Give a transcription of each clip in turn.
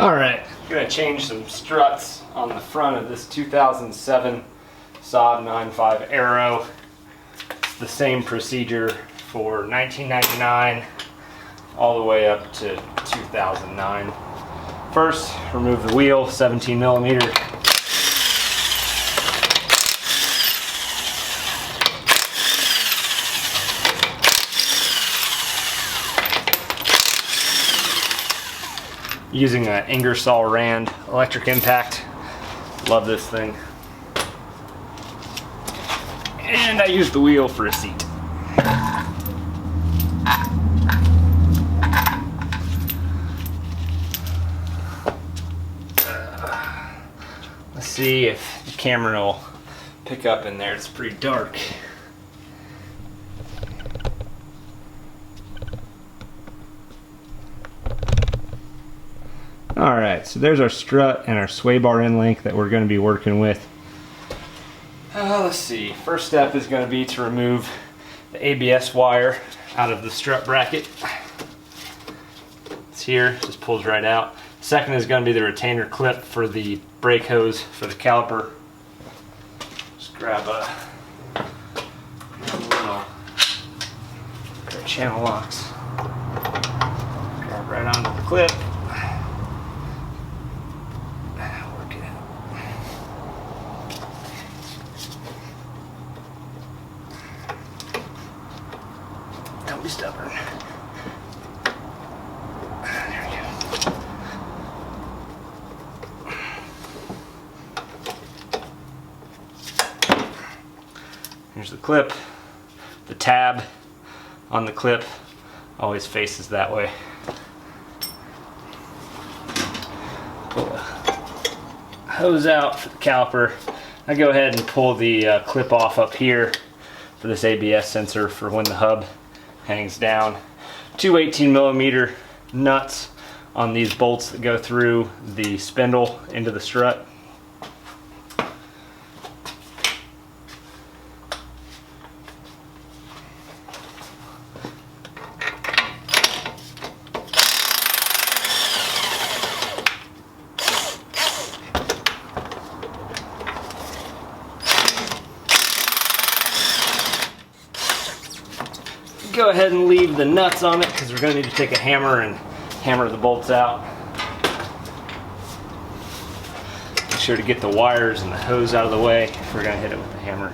Alright, I'm going to change some struts on the front of this 2007 SAAB 9.5 Aero. It's the same procedure for 1999 all the way up to 2009. First, remove the wheel, 17 millimeter. Using an Ingersoll Rand electric impact. Love this thing. And I use the wheel for a seat. Let's see if the camera will pick up in there. It's pretty dark. Alright, so there's our strut and our sway bar end link that we're going to be working with. Let's see, first step is going to be to remove the ABS wire out of the strut bracket. It's here, just pulls right out. Second is going to be the retainer clip for the brake hose for the caliper. Just grab a little pair of channel locks. Grab right onto the clip. Don't be stubborn. There we go. Here's the clip. The tab on the clip always faces that way. Pull the hose out for the caliper. I go ahead and pull the clip off up here for this ABS sensor for when the hub hangs down. Two 18 millimeter nuts on these bolts that go through the spindle into the strut. Go ahead and leave the nuts on it because we're going to need to take a hammer and hammer the bolts out. Make sure to get the wires and the hose out of the way if we're going to hit it with the hammer.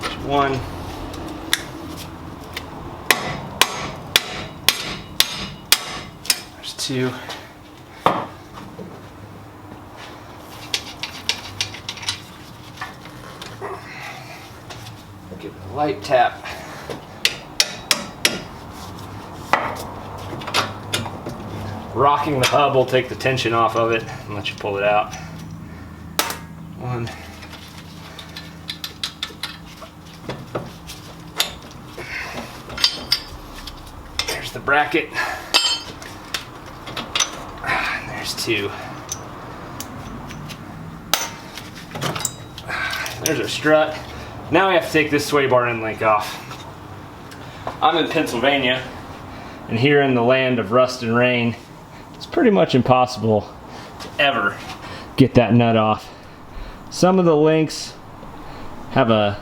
There's one. There's two. Give it a light tap. Rocking the hub will take the tension off of it and let you pull it out. One. There's the bracket. And there's two. There's our strut. Now we have to take this sway bar end link off. I'm in Pennsylvania, and here in the land of rust and rain, it's pretty much impossible to ever get that nut off. Some of the links have a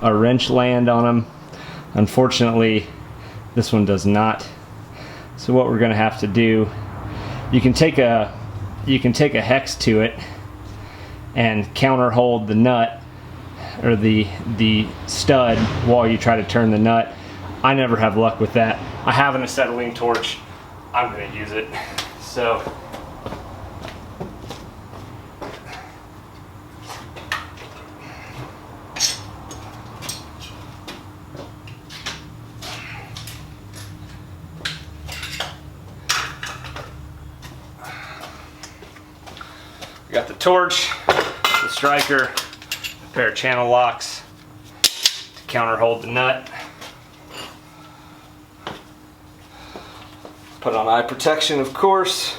wrench land on them. Unfortunately, this one does not. So what we're going to have to do, you can take a hex to it and counter hold the nut or the stud while you try to turn the nut. I never have luck with that. I have an acetylene torch. I'm going to use it. So we got the torch, the striker, a pair of channel locks to counter hold the nut. Put on eye protection, of course.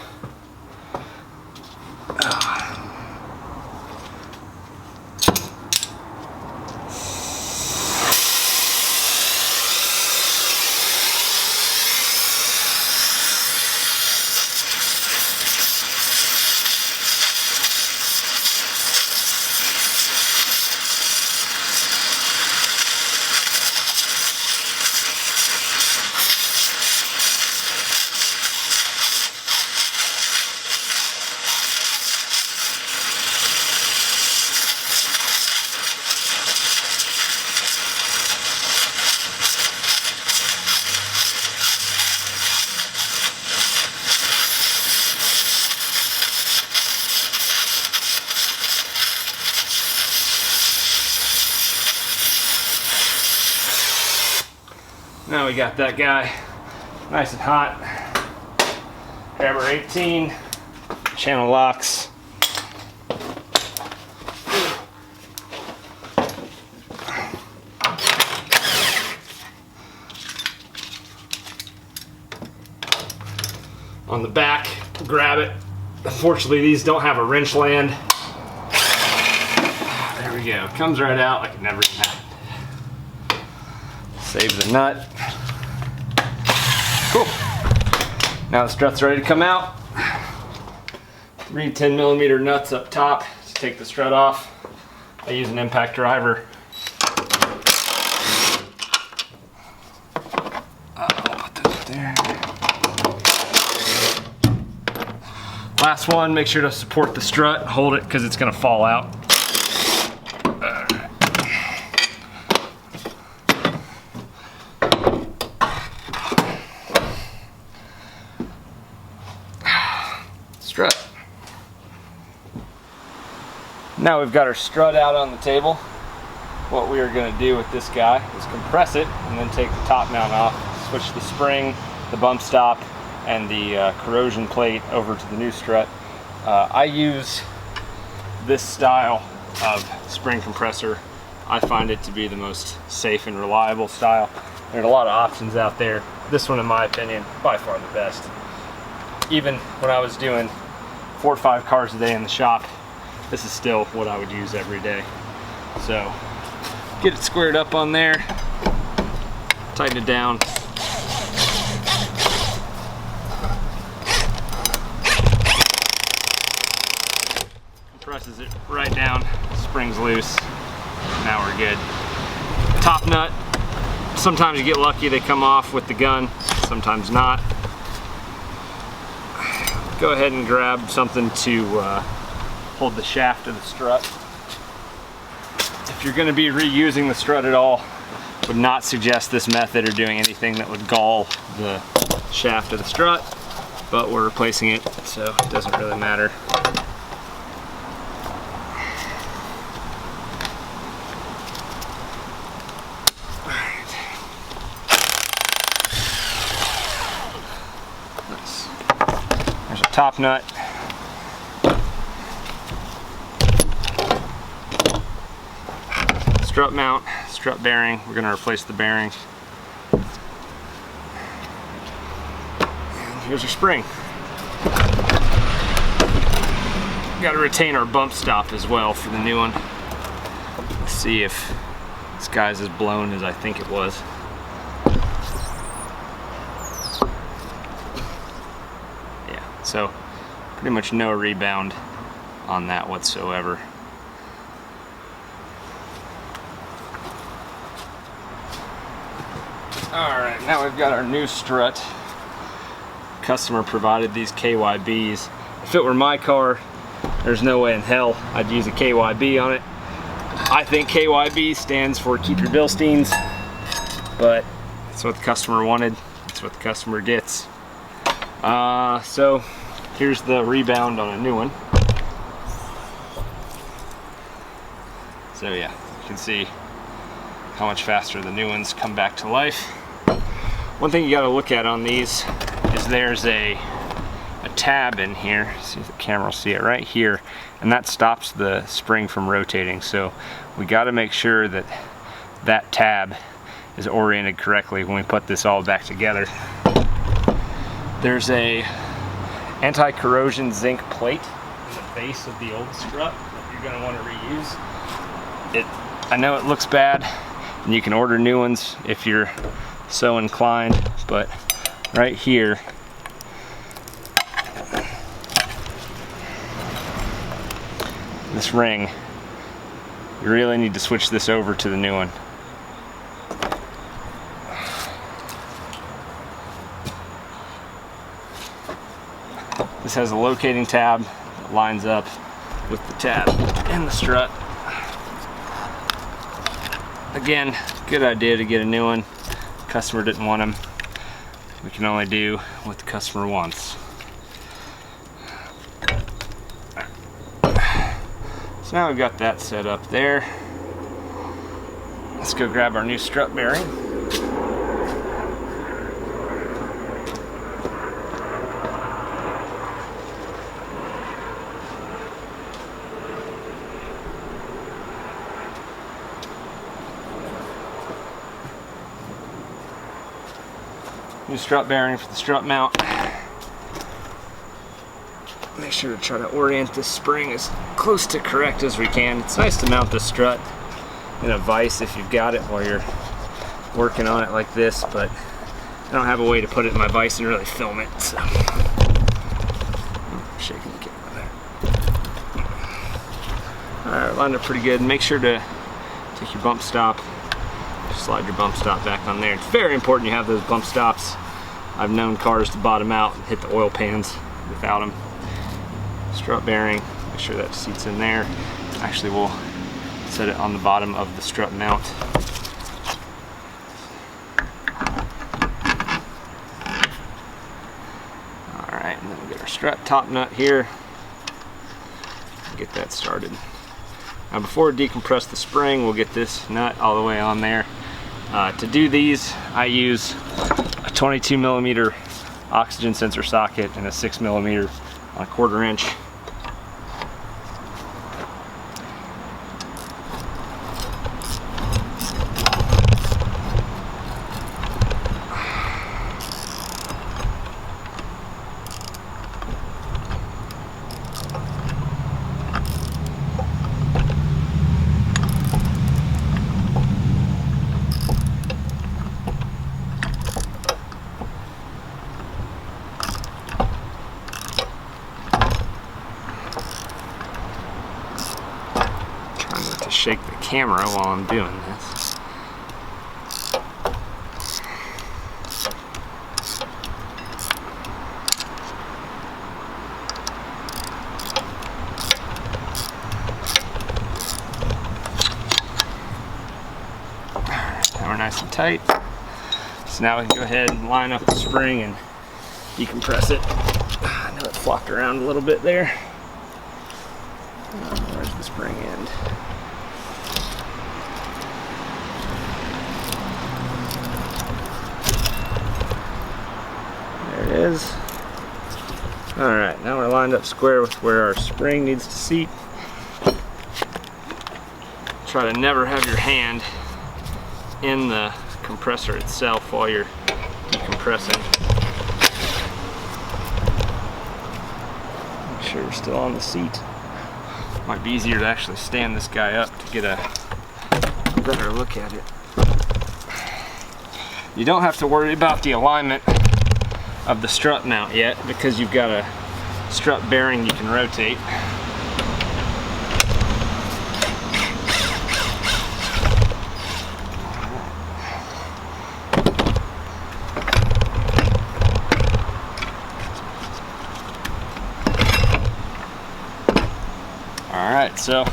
Now we got that guy nice and hot. Grab our 18, channel locks. On the back, grab it. Unfortunately, these don't have a wrench land. There we go. Comes right out like it never even happened. Save the nut. Cool. Now the strut's ready to come out. 3 10mm nuts up top to take the strut off. I use an impact driver. Put those there. Last one, make sure to support the strut, hold it because it's going to fall out. Strut. Now we've got our strut out on the table. What we are going to do with this guy is compress it and then take the top mount off, switch the spring, the bump stop, and the corrosion plate over to the new strut. I use this style of spring compressor. I find it to be the most safe and reliable style. There's a lot of options out there. This one, in my opinion, by far the best. Even when I was doing 4 or 5 cars a day in the shop, this is still what I would use every day. So get it squared up on there, tighten it down. Compresses it right down, springs loose. Now we're good. Top nut, sometimes you get lucky, they come off with the gun, sometimes not. Go ahead and grab something to hold the shaft of the strut. If you're going to be reusing the strut at all, would not suggest this method or doing anything that would gall the shaft of the strut, but we're replacing it, so it doesn't really matter. There's a top nut. Strut mount, strut bearing. We're going to replace the bearing. And here's our spring. Got to retain our bump stop as well for the new one. Let's see if this guy's as blown as I think it was. So pretty much no rebound on that whatsoever. Alright, now we've got our new strut. Customer provided these KYBs. If it were my car, there's no way in hell I'd use a KYB on it. I think KYB stands for keep your Bilsteins, but that's what the customer wanted. That's what the customer gets. So here's the rebound on a new one. So yeah, you can see how much faster the new ones come back to life. One thing you got to look at on these is there's a tab in here. See if the camera will see it right here, and that stops the spring from rotating. So we got to make sure that that tab is oriented correctly when we put this all back together. There's a anti-corrosion zinc plate in the base of the old strut that you're going to want to reuse. I know it looks bad, and you can order new ones if you're so inclined, but right here, this ring, you really need to switch this over to the new one. This has a locating tab that lines up with the tab in the strut. Again, good idea to get a new one. Customer didn't want them. We can only do what the customer wants. So now we've got that set up there. Let's go grab our new strut bearing. New strut bearing for the strut mount. Make sure to try to orient this spring as close to correct as we can. It's nice to mount the strut in a vise if you've got it while you're working on it like this, but I don't have a way to put it in my vise and really film it, so. I'm shaking the camera there. Alright, lined up pretty good. Make sure to take your bump stop. Slide your bump stop back on there. It's very important you have those bump stops. I've known cars to bottom out and hit the oil pans without them. Strut bearing, make sure that seats in there. Actually, we'll set it on the bottom of the strut mount. Alright, and then we'll get our strut top nut here. Get that started. Now before we decompress the spring, we'll get this nut all the way on there. To do these, I use a 22mm oxygen sensor socket and a 6mm on a 1/4 inch. To shake the camera while I'm doing this. Now we're nice and tight. So now we can go ahead and line up the spring and decompress it. I know it flopped around a little bit there. Where's the spring end? There it is. Alright, now we're lined up square with where our spring needs to seat. Try to never have your hand in the compressor itself while you're decompressing. Make sure you're still on the seat. Might be easier to actually stand this guy up to get a better look at it. You don't have to worry about the alignment of the strut mount yet because you've got a strut bearing you can rotate. Alright, so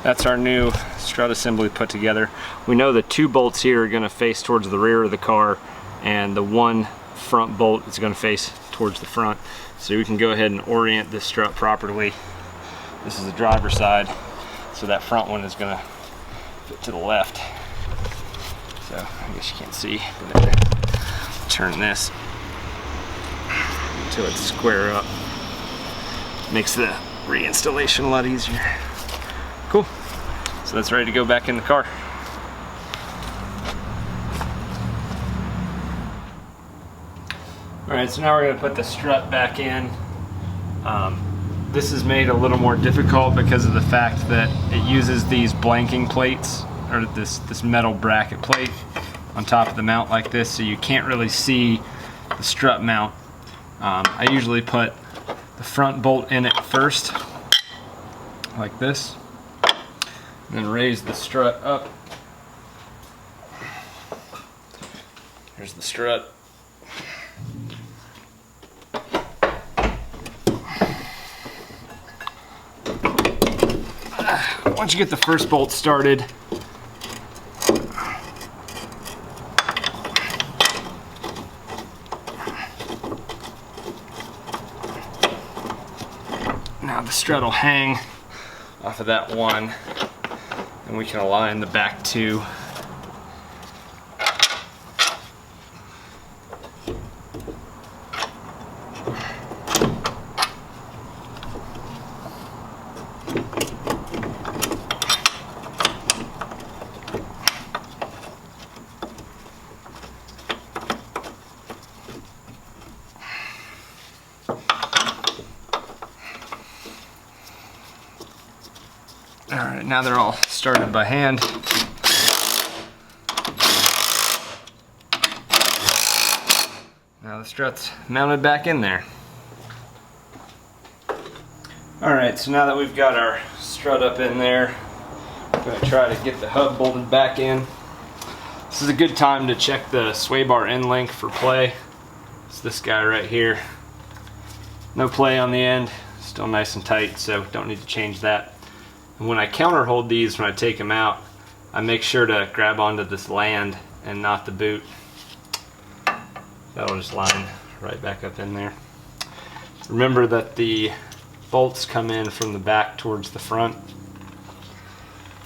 that's our new strut assembly put together. We know the 2 bolts here are going to face towards the rear of the car, and the 1 front bolt is going to face towards the front. So we can go ahead and orient this strut properly. This is the driver's side, so that front one is going to fit to the left. So I guess you can't see, but turn this until it's square up. Makes the reinstallation a lot easier. Cool. So that's ready to go back in the car. Alright, so now we're going to put the strut back in. This is made a little more difficult because of the fact that it uses these blanking plates, or this metal bracket plate on top of the mount like this, so you can't really see the strut mount. I usually put the front bolt in it first, like this, and then raise the strut up. Here's the strut. Once you get the first bolt started, now the strut will hang off of that one, and we can align the back 2. Alright, now they're all started by hand. Now the strut's mounted back in there. Alright, so now that we've got our strut up in there, I'm going to try to get the hub bolted back in. This is a good time to check the sway bar end link for play. It's this guy right here. No play on the end, still nice and tight, so don't need to change that. And when I counter hold these, when I take them out, I make sure to grab onto this land and not the boot. That'll just line right back up in there. Remember that the bolts come in from the back towards the front.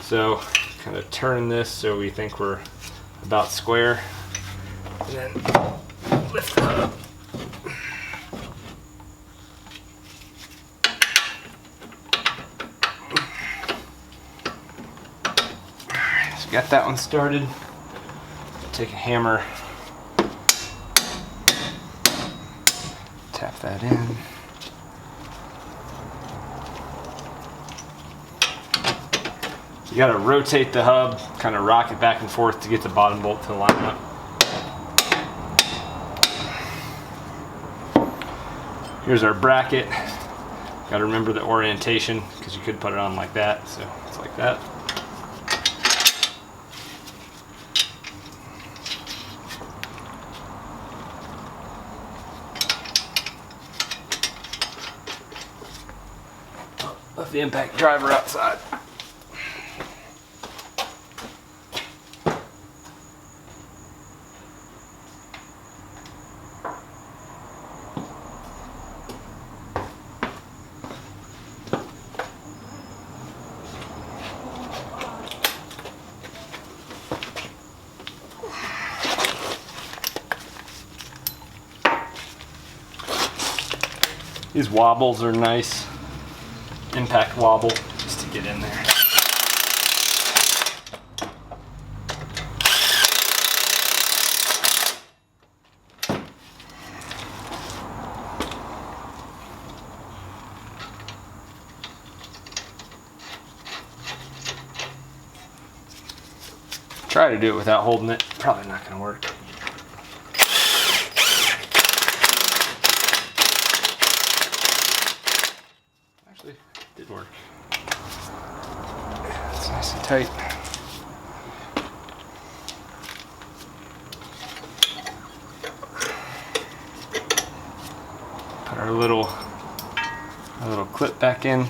So kind of turn this so we think we're about square. And then lift it up. Alright, so got that one started. Take a hammer. Tap that in. You gotta rotate the hub, kind of rock it back and forth to get the bottom bolt to line up. Here's our bracket. Gotta remember the orientation because you could put it on like that, so it's like that. Left the impact driver outside. These wobbles are nice. Impact wobble just to get in there. Try to do it without holding it. Probably not going to work. Actually, it did work. It's nice and tight. Put our little clip back in.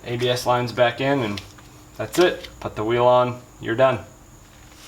ABS lines back in, and that's it. Put the wheel on, you're done.